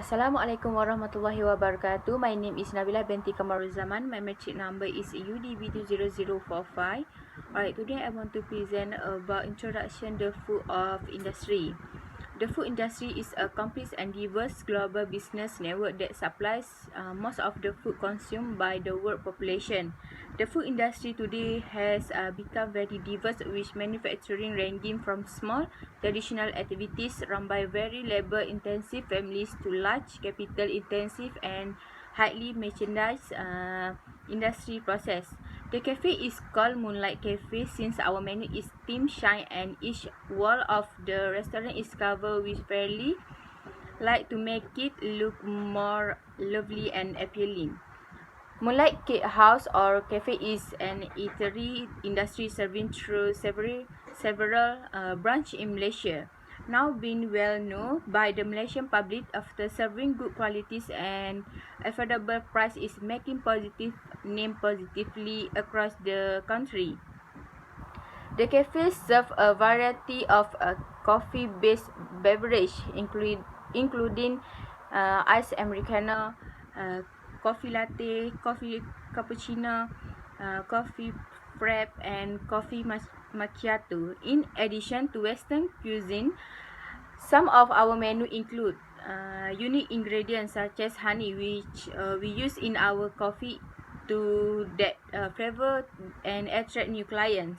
Assalamualaikum warahmatullahi wabarakatuh. My name is Nabila binti Kamaruzaman. My metric number is UDB20045. Alright, today I want to present about introduction the food of industry. The food industry is a complex and diverse global business network that supplies most of the food consumed by the world population. The food industry today has become very diverse, with manufacturing ranging from small traditional activities run by very labor-intensive families to large capital-intensive and highly mechanized industry process. The cafe is called Moonlight Cafe since our menu is themed shine and each wall of the restaurant is covered with fairly light to make it look more lovely and appealing. Moonlight Cake House or Cafe is an eatery industry serving through several branches in Malaysia. Now being well known by the Malaysian public after serving good qualities and affordable price is making positive name positively across the country. The cafe serves a variety of coffee-based beverage, including iced americano, coffee latte, coffee cappuccino, coffee frap, and coffee macchiato. In addition to Western cuisine, some of our menu include unique ingredients such as honey, which we use in our coffee to that flavor and attract new clients.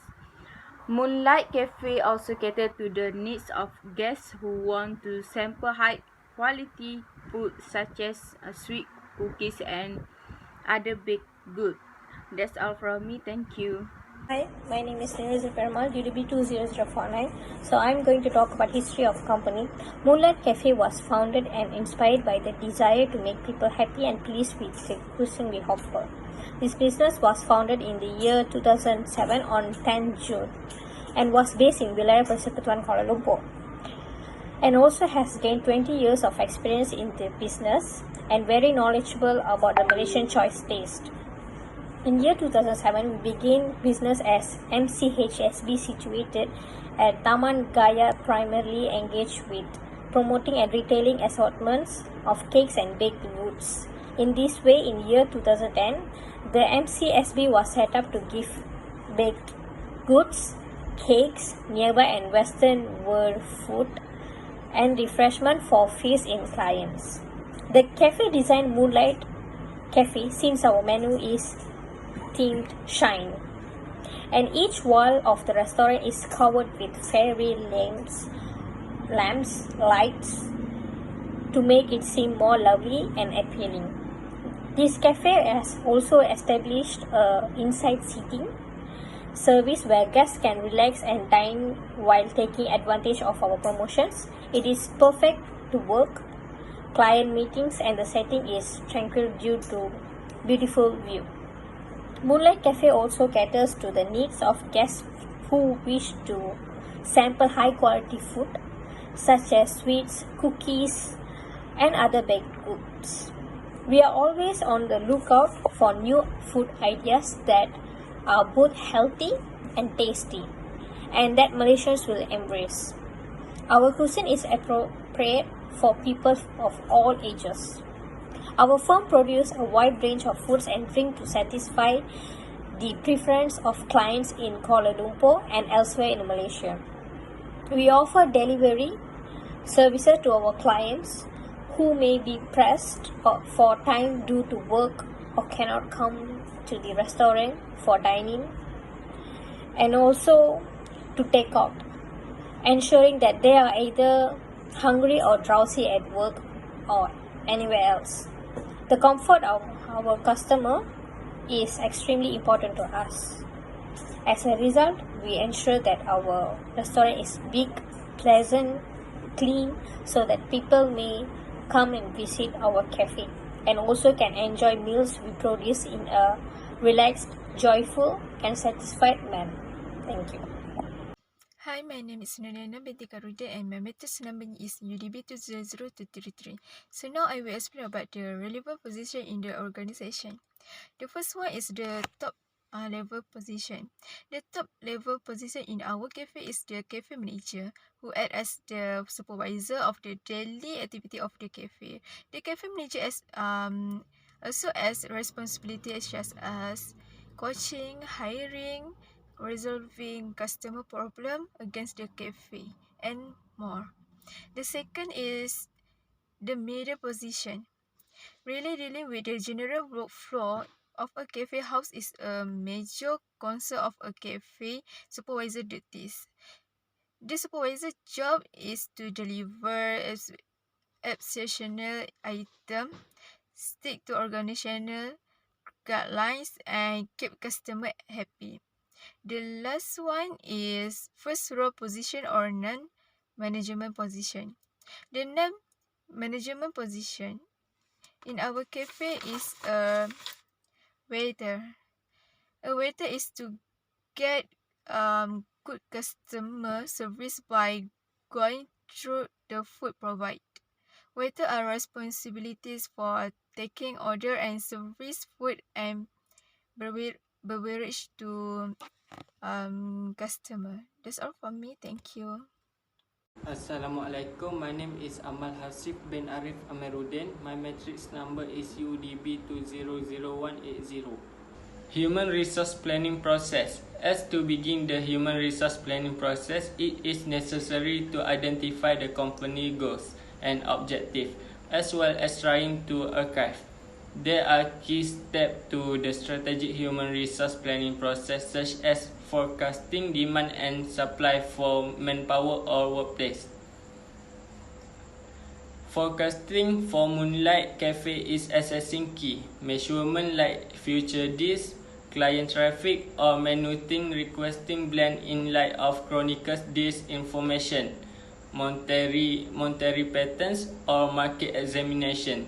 Moonlight Cafe also caters to the needs of guests who want to sample high-quality food such as sweet cookies and other baked goods. That's all from me. Thank you. Hi, my name is Niraj Permal, UDB20049. So I'm going to talk about history of company. Moonlight Cafe was founded and inspired by the desire to make people happy and pleased with the cuisine we offer. This business was founded in the year 2007 on 10 June and was based in Wilayah Persekutuan Kuala Lumpur, and also has gained 20 years of experience in the business and very knowledgeable about the Malaysian choice taste. In year 2007, we began business as MCHSB situated at Taman Gaya, primarily engaged with promoting and retailing assortments of cakes and baked goods. In this way, in year 2010, the MCSB was set up to give baked goods, cakes, nearby and western world food and refreshment for feast-in clients. The cafe designed Moonlight Cafe since our menu is themed shine, and each wall of the restaurant is covered with fairy lamps, lights to make it seem more lovely and appealing. This cafe has also established inside seating service where guests can relax and dine while taking advantage of our promotions. It is perfect to work, client meetings, and the setting is tranquil due to beautiful view. Moonlight Cafe also caters to the needs of guests who wish to sample high-quality food such as sweets, cookies, and other baked goods. We are always on the lookout for new food ideas that are both healthy and tasty, and that Malaysians will embrace. Our cuisine is appropriate for people of all ages. Our firm produces a wide range of foods and drinks to satisfy the preference of clients in Kuala Lumpur and elsewhere in Malaysia. We offer delivery services to our clients who may be pressed for time due to work or cannot come to the restaurant for dining, and also to take out, ensuring that they are either hungry or drowsy at work or anywhere else. The comfort of our customer is extremely important to us. As a result, we ensure that our restaurant is big, pleasant, clean, so that people may come and visit our cafe and also can enjoy meals we produce in a relaxed, joyful, and satisfied manner. Thank you. Hi, my name is Nuriana binti Karuda and my matrix number is UDB200233. So now I will explain about the relevant position in the organization. The first one is the top level position. The top level position in our cafe is the cafe manager, who acts as the supervisor of the daily activity of the cafe. The cafe manager also has responsibilities such as coaching, hiring, resolving customer problem against the cafe, and more. The second is the middle position. Really dealing with the general workflow of a cafe house is a major concern of a cafe supervisor duties. The supervisor job is to deliver exceptional item, stick to organizational guidelines, and keep customer happy. The last one is first row position or non-management position. The non-management position in our cafe is a waiter. A waiter is to get good customer service by going through the food provided. Waiter are responsibilities for taking order and service food and beverage to customer. That's all from me. Thank you. Assalamualaikum. My name is Amal Hasif bin Arif Amiruddin. My matrix number is UDB 200180. Human resource planning process. As to begin the human resource planning process, it is necessary to identify the company goals and objectives, as well as trying to archive. There are key steps to the strategic human resource planning process, such as forecasting demand and supply for manpower or workplace. Forecasting for Moonlight Cafe is assessing key measurement like future deals, client traffic, or minuting requesting blend in light of Chronicles deals information, monetary patterns, or market examination.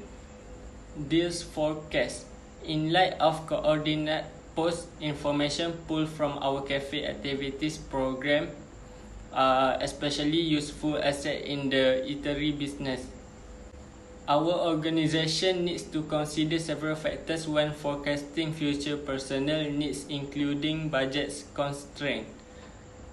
Deals forecast in light of coordinate post information pulled from our cafe activities program are especially useful asset in the eatery business. Our organization needs to consider several factors when forecasting future personnel needs, including budget constraint,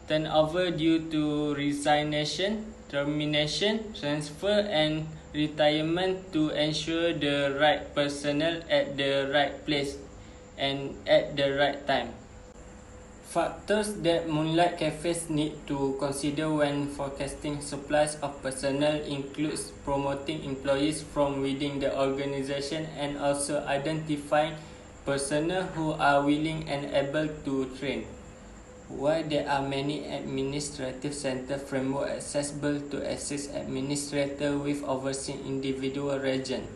turnover due to resignation, termination, transfer, and retirement, to ensure the right personnel at the right place and at the right time. Factors that Moonlight Cafes need to consider when forecasting supplies of personnel includes promoting employees from within the organization and also identifying personnel who are willing and able to train. While there are many administrative center framework accessible to assist administrators with overseeing individual region,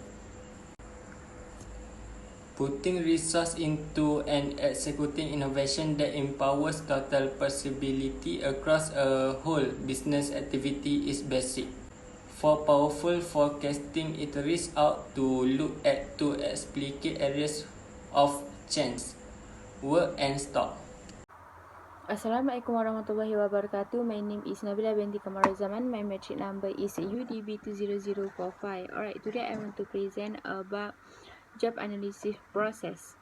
putting resource into and executing innovation that empowers total possibility across a whole business activity is basic. For powerful forecasting, it reaches out to look at two explicit areas of change: work and stock. Assalamualaikum warahmatullahi wabarakatuh. My name is Nabila binti Kamaruzaman. My matric number is UDB 20045. Alright, today I want to present about job analysis process.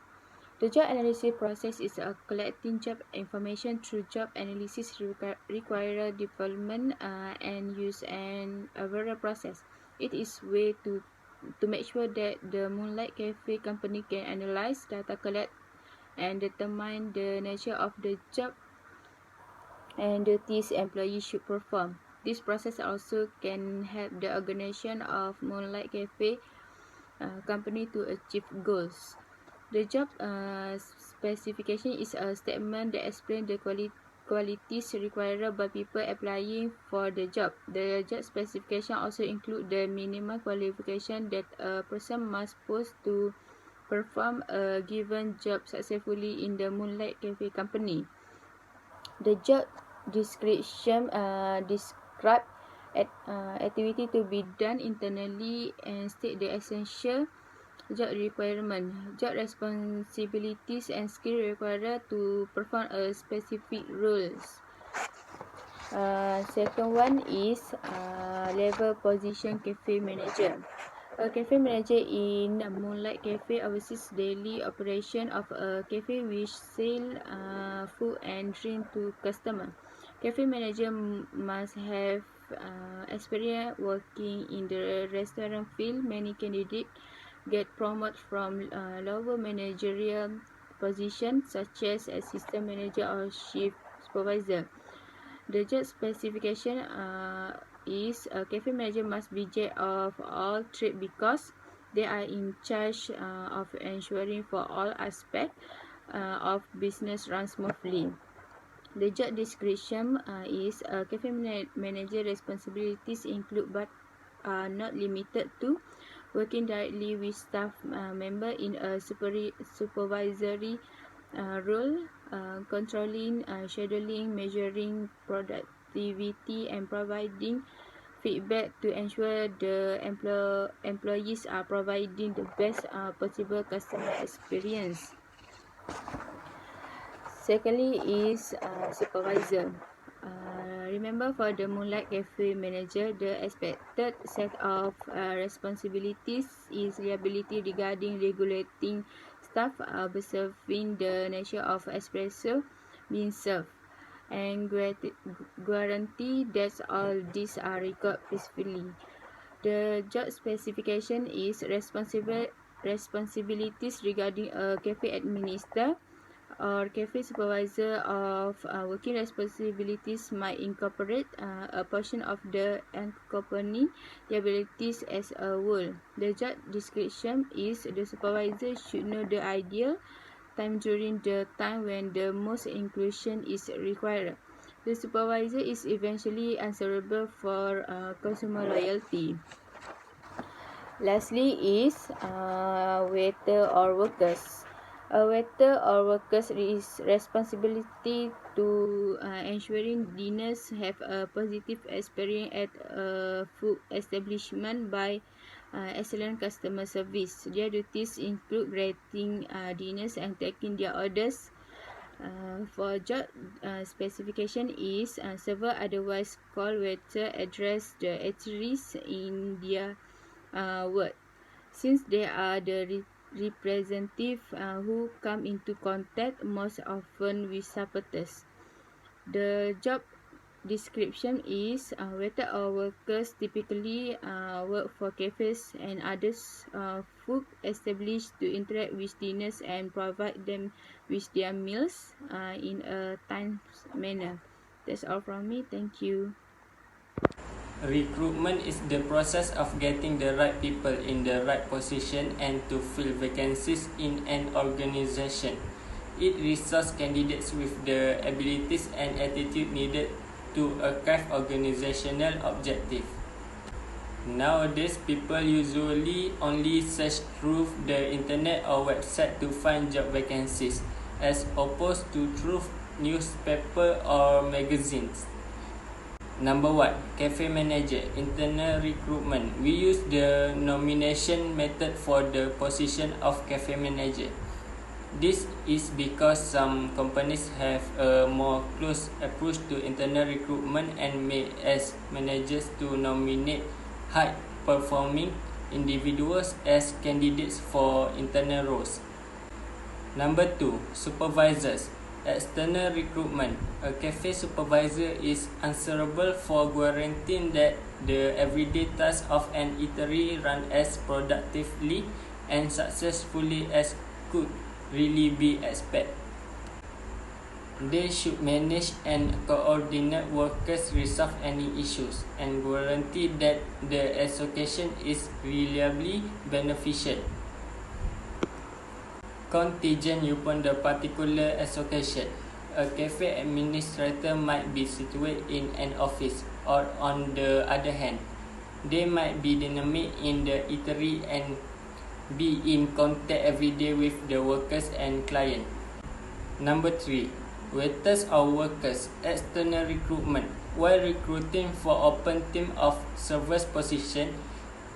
The job analysis process is a collecting job information through job analysis require development and use and overall process. It is way to make sure that the Moonlight Cafe company can analyze data, collect and determine the nature of the job and duties employees should perform. This process also can help the organization of Moonlight Cafe company to achieve goals. The job specification is a statement that explains the qualities required by people applying for the job. The job specification also includes the minimum qualification that a person must possess to perform a given job successfully in the Moonlight Cafe company. The job description describe activity to be done internally and state the essential job requirement, job responsibilities and skill required to perform a specific roles. Second one is level position cafe manager. A cafe manager in a Moonlight Cafe oversees daily operation of a cafe which sell food and drink to customer. Cafe manager must have experience working in the restaurant field. Many candidates get promoted from lower managerial positions such as assistant manager or shift supervisor. The job specification is a cafe manager must be jack of all trades because they are in charge of ensuring for all aspects of business run smoothly. The job description is a cafe manager responsibilities include but are not limited to working directly with staff member in a supervisory role, controlling, scheduling, measuring productivity, and providing feedback to ensure the employees are providing the best possible customer experience. Secondly is supervisor. Remember for the Moonlight Cafe manager, the expected set of responsibilities is liability regarding regulating staff, observing the nature of espresso being served, and guarantee that all these are recorded peacefully. The job specification is responsibilities regarding a cafe administrator or cafe supervisor of working responsibilities might incorporate a portion of the accompanying liabilities as a whole. The job description is the supervisor should know the ideal time during the time when the most inclusion is required. The supervisor is eventually answerable for consumer loyalty. Lastly is waiter or workers. A waiter or workers is responsibility to ensuring diners have a positive experience at a food establishment by excellent customer service. Their duties include greeting diners and taking their orders. For job specification is server, otherwise called waiter, address the eateries in their word, since they are the representative who come into contact most often with supporters. The job description is waiter or workers typically work for cafes and others food established to interact with diners and provide them with their meals in a timely manner. That's all from me. Thank you. Recruitment is the process of getting the right people in the right position and to fill vacancies in an organization. It resources candidates with the abilities and attitude needed to achieve organizational objectives. Nowadays, people usually only search through the internet or website to find job vacancies, as opposed to through newspaper or magazines. Number 1. Cafe manager, internal recruitment. We use the nomination method for the position of cafe manager. This is because some companies have a more close approach to internal recruitment and may ask managers to nominate high-performing individuals as candidates for internal roles. Number 2. Supervisors. External recruitment. A cafe supervisor is answerable for guaranteeing that the everyday tasks of an eatery run as productively and successfully as could really be expected. They should manage and coordinate workers, resolve any issues, and guarantee that the association is reliably beneficial. Contingent upon the particular association. A cafe administrator might be situated in an office, or on the other hand, they might be dynamic in the eatery and be in contact every day with the workers and client. Number 3. Waiters or workers. External recruitment. While recruiting for open team of service position,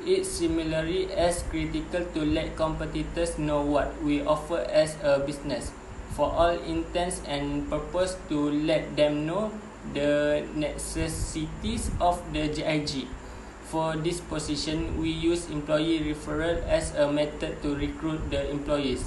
it's similarly as critical to let competitors know what we offer as a business, for all intents and purpose to let them know the necessities of the GIG. For this position, we use employee referral as a method to recruit the employees.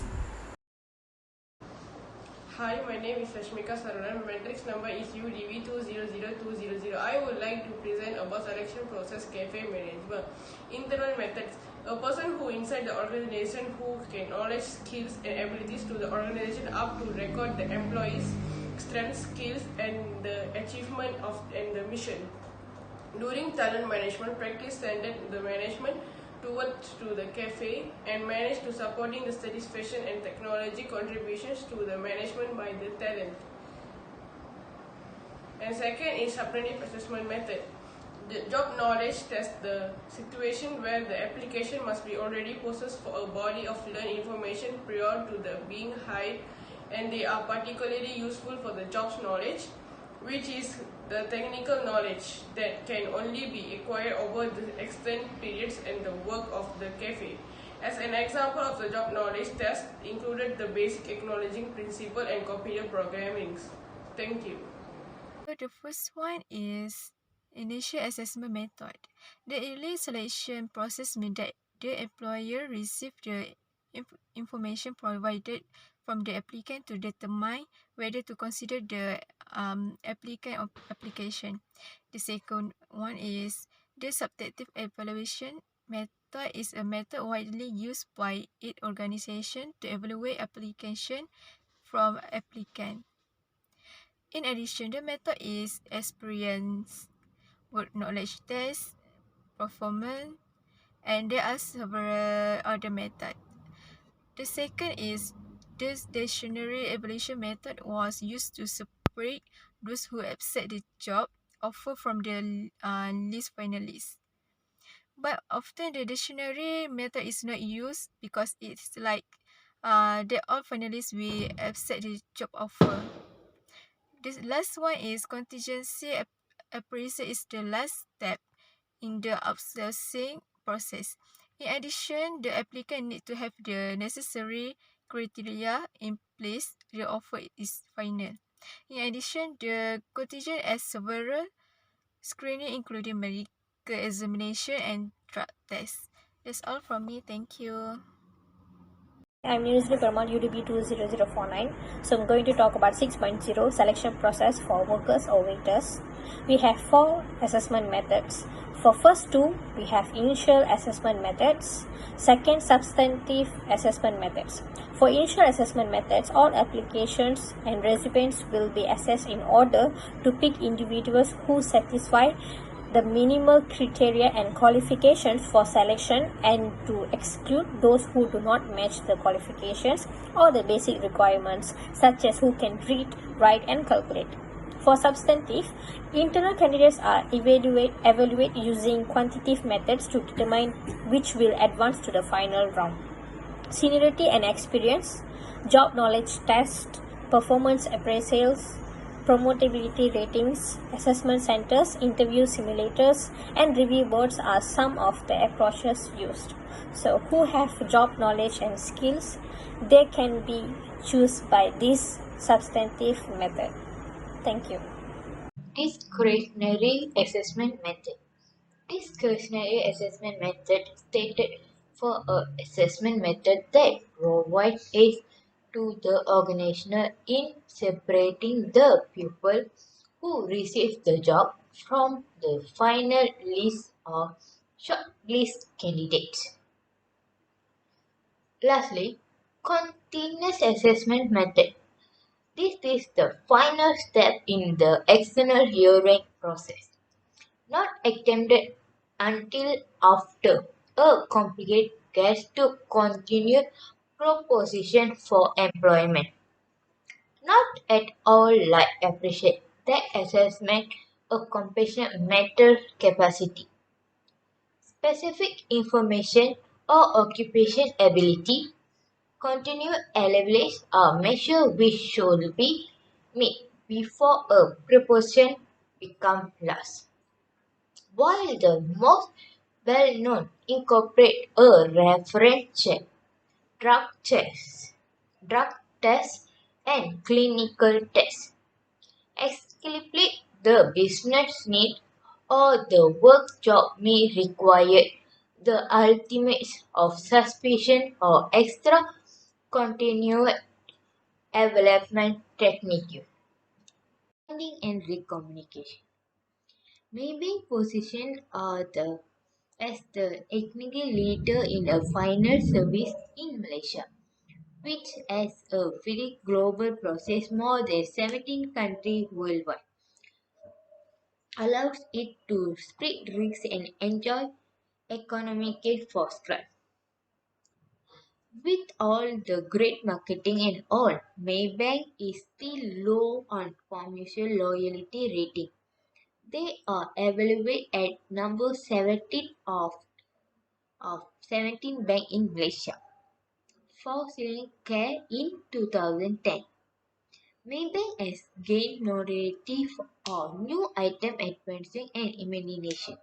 Hi, my name is Rashmika Saranam. Matrix number is UDV200200. I would like to present about selection process cafe management. Internal methods. A person who inside the organization who can knowledge, skills and abilities to the organization up to record the employees' strengths, skills and the achievement of and the mission. During talent management, practice standard the management towards to the cafe and manage to supporting the satisfaction and technology contributions to the management by the talent. And second is apprentice assessment method. The job knowledge test the situation where the application must be already processed for a body of learned information prior to the being hired, and they are particularly useful for the jobs knowledge, which is the technical knowledge that can only be acquired over the extended periods and the work of the cafe. As an example of the job knowledge test included the basic acknowledging principle and computer programming. Thank you. So the first one is initial assessment method. The early selection process means that the employer receives the information provided from the applicant to determine whether to consider the applicant application. The second one is the subjective evaluation method is a method widely used by each organization to evaluate application from applicant. In addition, the method is experience, work knowledge test, performance, and there are several other methods. The second is the stationary evaluation method was used to separate those who accept the job offer from the list finalists. But often the dictionary method is not used because it's like that all finalists will accept the job offer. The last one is contingency appraisal is the last step in the outsourcing process. In addition, the applicant need to have the necessary criteria in place. The offer is final. In addition, the contingent has several screening including medical examination and drug tests. That's all from me. Thank you. I'm Nusli Permal, UDB 20049. So I'm going to talk about 6.0 selection process for workers or waiters. We have 4 assessment methods. For first 2, we have initial assessment methods. Second, substantive assessment methods. For initial assessment methods, all applications and recipients will be assessed in order to pick individuals who satisfy the minimal criteria and qualifications for selection and to exclude those who do not match the qualifications or the basic requirements such as who can read, write and calculate. For substantive, internal candidates are evaluate using quantitative methods to determine which will advance to the final round. Seniority and experience, job knowledge test, performance appraisals, promotability ratings, assessment centers, interview simulators, and review boards are some of the approaches used. So, who have job knowledge and skills, they can be chosen by this substantive method. Thank you. Discretionary assessment method. Discretionary assessment method stated for a assessment method that provides aid to the organization in separating the people who receive the job from the final list of shortlist candidates. Lastly, continuous assessment method. This is the final step in the external hearing process, not attempted until after a candidate gets to continue proposition for employment. Not at all like appreciate that assessment of compassion mental capacity, specific information or occupation ability, continue levels are measures which should be made before a proposition becomes law. While the most well-known incorporate a reference check, drug tests, drug tests, and clinical tests. Explicitly, the business need or the work job may require the ultimate of suspicion or extra continuous development technique. Finding and recommunication. Maybe position are the as the technical leader in a final service in Malaysia, which as a very global process more than 17 countries worldwide, allows it to split risks and enjoy economic first class. With all the great marketing and all, Maybank is still low on commercial loyalty rating. They are evaluated at number 17 of 17 bank in Malaysia for selling care in 2010. Maybank has gained notoriety for new item advancing and imagination.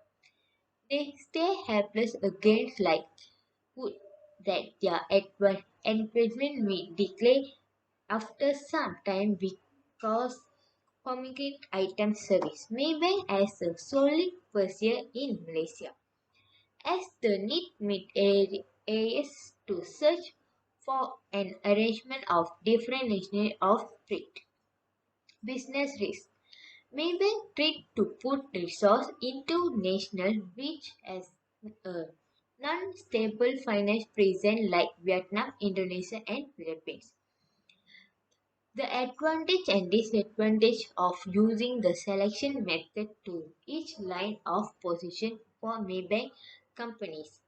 They stay helpless against likelihood that their advancement will declare after some time because communicate item service. Maybank as a solid pursuer in Malaysia. As the need meet areas to search for an arrangement of different national of trade. Business risk. Maybank tried to put resource into national which has a non-stable finance present like Vietnam, Indonesia and Philippines. The advantage and disadvantage of using the selection method to each line of position for Maybank companies.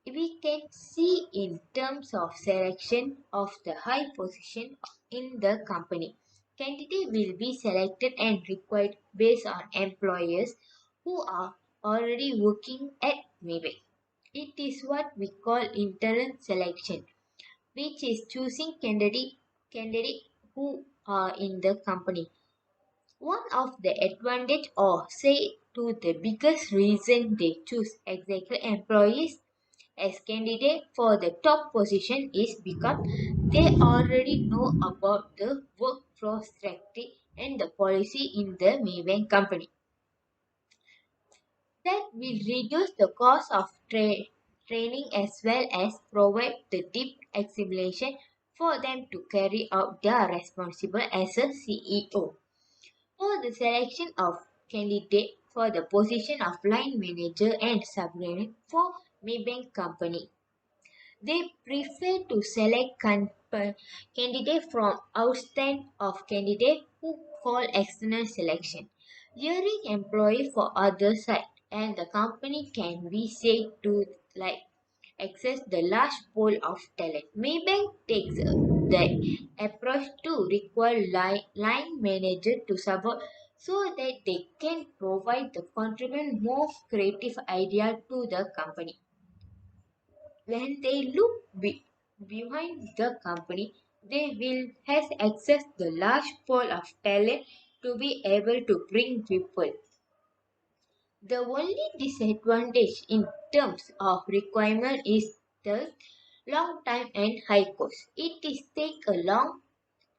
We can see in terms of selection of the high position in the company. Candidate will be selected and required based on employers who are already working at Maybank. It is what we call internal selection, which is choosing candidate who are in the company. One of the advantage or say to the biggest reason they choose exactly employees as candidate for the top position is because they already know about the workforce strategy and the policy in the Maybank company. That will reduce the cost of training as well as provide the deep explanation for them to carry out their responsibility as a CEO. For the selection of candidate for the position of line manager and subordinate for Maybank company. They prefer to select candidate from outstand of candidate who call external selection. Hiring employee for other side and the company can be said to like access the large pool of talent. Maybank takes the approach to require line manager to support so that they can provide the contribute more creative idea to the company. When they look behind the company, they will have access the large pool of talent to be able to bring people. The only disadvantage in terms of requirement is the long time and high cost. It is take a long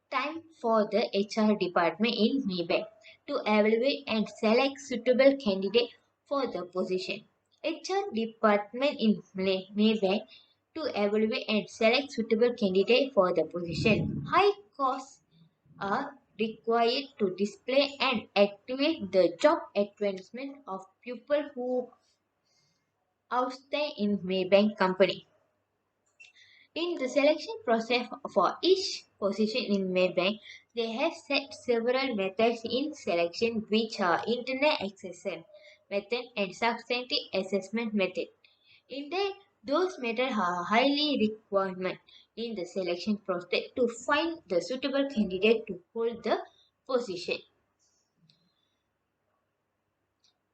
time for the HR department in Maybank to evaluate and select suitable candidate for the position. HR department in Maybank to evaluate and select suitable candidate for the position. High costs are required to display and activate the job advancement of people who outstay in Maybank company. In the selection process for each position in Maybank, they have set several methods in selection which are internet assessment method and substantive assessment method. In that, those methods are highly requirement in the selection process to find the suitable candidate to hold the position.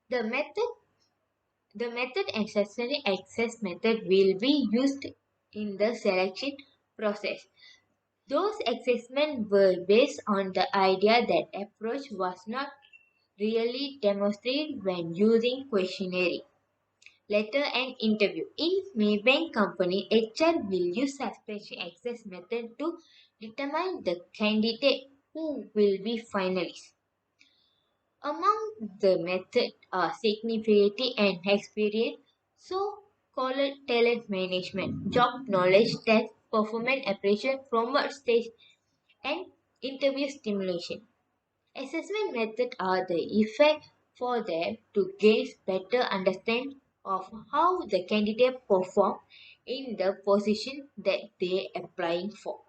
The method the method and substantive access method will be used in the selection process. Those assessments were based on the idea that approach was not really demonstrated when using questionnaire, letter and interview. In Maybank company, HR will use a special access method to determine the candidate who will be finalist. Among the methods are significant and experience, so called talent management, job knowledge test, performance appraisal, promote stage, and interview stimulation. Assessment methods are the effect for them to gain better understanding of how the candidate perform in the position that they are applying for.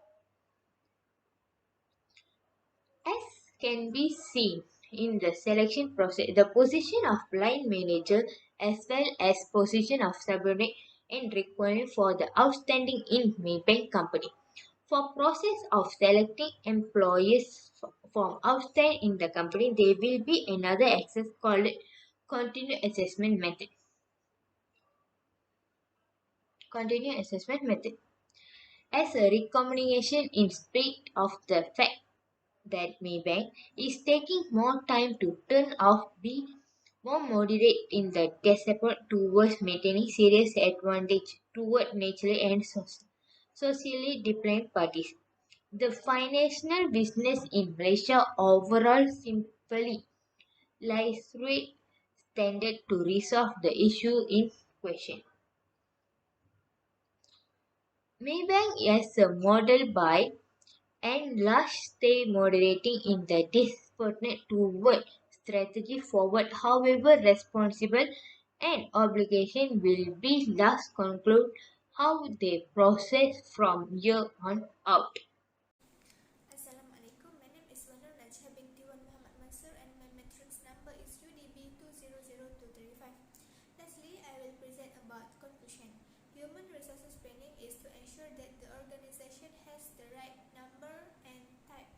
As can be seen in the selection process, the position of line manager as well as position of subordinate and requirement for the outstanding in Maybank company. For process of selecting employees from outside in the company, there will be another access called continuous assessment method. Continuous assessment method. As a recommendation in spite of the fact that Maybank is taking more time to turn out be more moderate in the gesture towards maintaining serious advantage toward naturally and socially different parties. The financial business in Malaysia overall simply lies three standard to resolve the issue in question. Maybank is a model by and large stay moderating in the disproportionate toward strategy forward, however responsible and obligation will be last conclude how they process from here on out. Assalamualaikum. My name is Wanur Najha binti Wan Muhammad Mansur and my matrix number is UDB 200235. Lastly, I will present about conclusion. Human resources planning is to ensure that the organization has the right number and type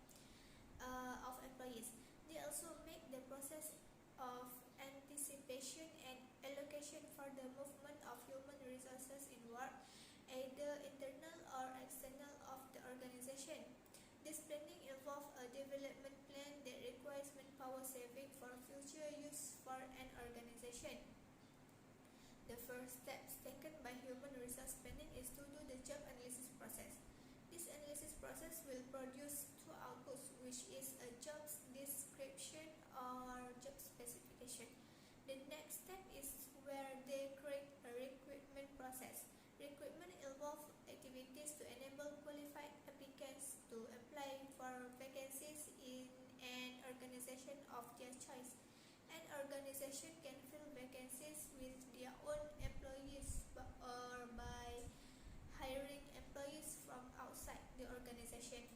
of employees. They also make the process of anticipation and allocation for the movement of human resources in work, either internal or external of the organization. This planning involves a development plan that requires manpower saving for future use for an organization. The first steps taken by human resource planning is to do the job analysis process. This analysis process will produce two outputs, which is a job description or job specification. The next step is where they create a recruitment process. Recruitment involves activities to enable qualified applicants to apply for vacancies in an organization of their choice. An organization can fill vacancies with their own employees or by hiring employees from outside the organization.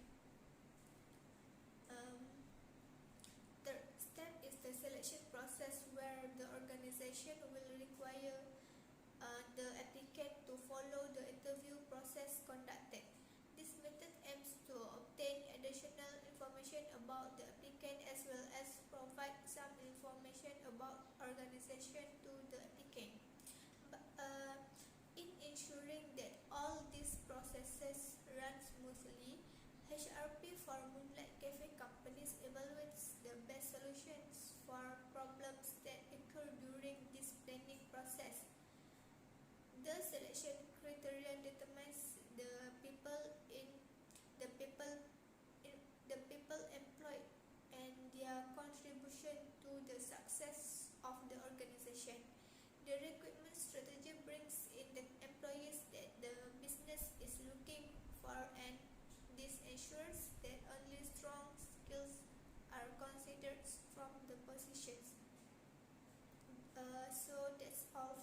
Um, Third step is the selection process where the organization will require the applicant to follow the interview process conducted. This method aims to obtain additional information about the applicant as well as provide some information about organization to the applicant. In ensuring that all these processes run smoothly, HRP for Moonlight Cafe companies evaluates the best solutions for problems that occur during this planning process. The selection criteria determines the people in the people employed and their contribution to the success of the organization. The recruitment strategy brings in the employees that the business is looking for, and this ensures that only strong skills are considered from the positions. So that's all